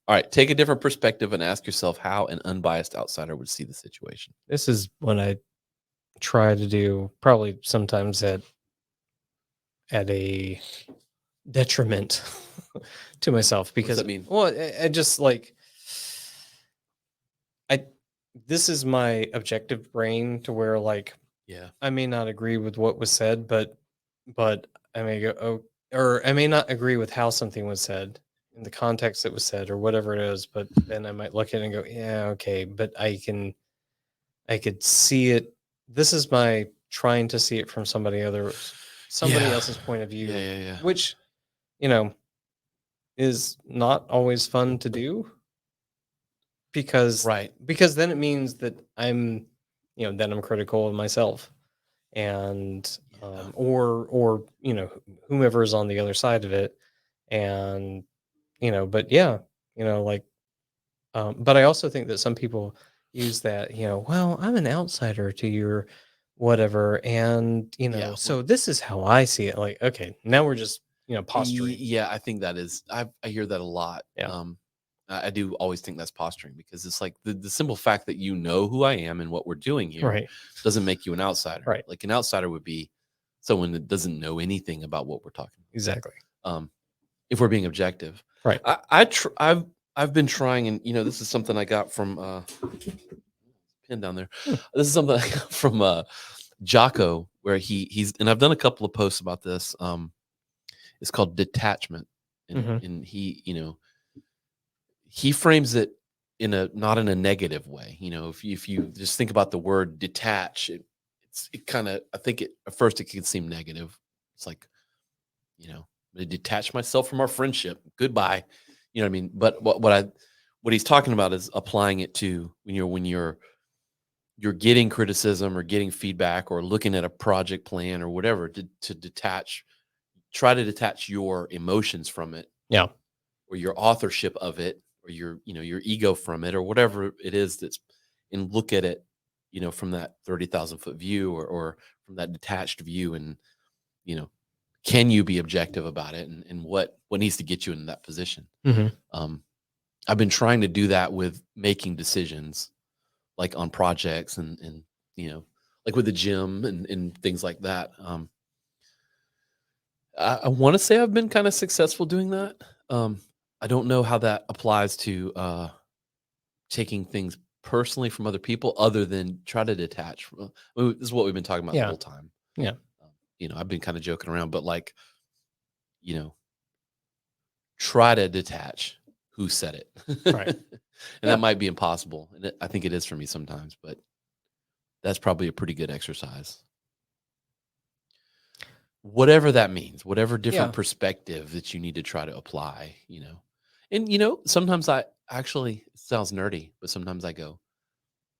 All right, take a different perspective and ask yourself how an unbiased outsider would see the situation. This is what I try to do, probably sometimes at a detriment to myself, What does because that mean? well, I just like I this is my objective brain, to where like Yeah. I may not agree with what was said, but I may go, oh, or I may not agree with how something was said in the context it was said or whatever it is, but then I might look at it and go, yeah, okay, but I could see it. This is my trying to see it from somebody Yeah. else's point of Yeah, view, yeah, yeah. which, you know, is not always fun to do, because Right. then it means that then I'm critical of myself, and Yeah. or whomever is on the other side of it, and but yeah, like but I also think that some people use that, well, I'm an outsider to your whatever, and Yeah. so this is how I see it. Like, okay, now we're just posturing. Yeah, I think that is I hear that a lot. Yeah. I do always think that's posturing, because it's like the simple fact that you know who I am and what we're doing here Right. doesn't make you an outsider. Right. Like an outsider would be someone that doesn't know anything about what we're talking Exactly. about. If we're being objective. Right. I've been trying, and this is something I got from pin down there. Hmm. This is something I got from Jocko, where he's and I've done a couple of posts about this. It's called detachment, and Mhm. he frames it in a not in a negative way. If you just think about the word detach, it kind of, I think at first it can seem negative. It's like, I detach myself from our friendship. Goodbye. You know what I mean? But what he's talking about is applying it to when you're getting criticism or getting feedback or looking at a project plan or whatever, to detach, try to detach your emotions from it, Yeah. or your authorship of it, or your ego from it, or whatever it is and look at it, from that 30,000 foot view, or from that detached view. And, you know, can you be objective about it, and what needs to get you in that position? Mhm. Um, I've been trying to do that with making decisions, like on projects, and like with the gym and things like that. I want to say I've been kind of successful doing that. I don't know how that applies to taking things personally from other people, other than try to detach. This is what we've been talking about the Yeah. whole time. Yeah. I've been kind of joking around, but like, you know, try to detach who said it. Right. And Yeah. that might be impossible. And I think it is for me sometimes, but that's probably a pretty good exercise. Whatever that means, whatever different Yeah. perspective that you need to try to apply. And sometimes I actually, it sounds nerdy, but sometimes I go,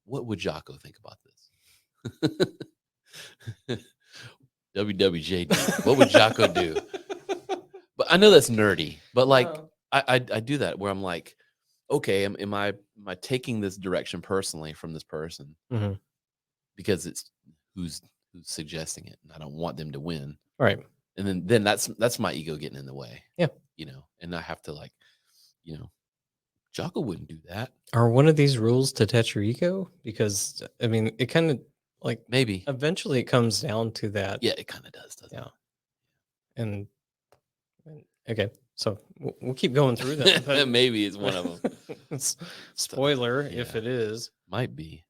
what would Jocko think about this? WWJD. What would Jocko do? But I know that's nerdy, but like No. I do that where I'm like, okay, am I taking this direction personally from this person, Mhm. because it's who's suggesting it, and I don't want them to win. Right. And then that's my ego getting in the way. Yeah. And I have to, like, you know, Jocko wouldn't do that. Are one of these rules to touch your ego? Because I mean, it kind of like Maybe. eventually it comes down to that. Yeah, it kind of does, doesn't Yeah. And, okay, so we'll keep going through them, it? but Maybe it's one of them. spoiler if Yeah, it is. might be.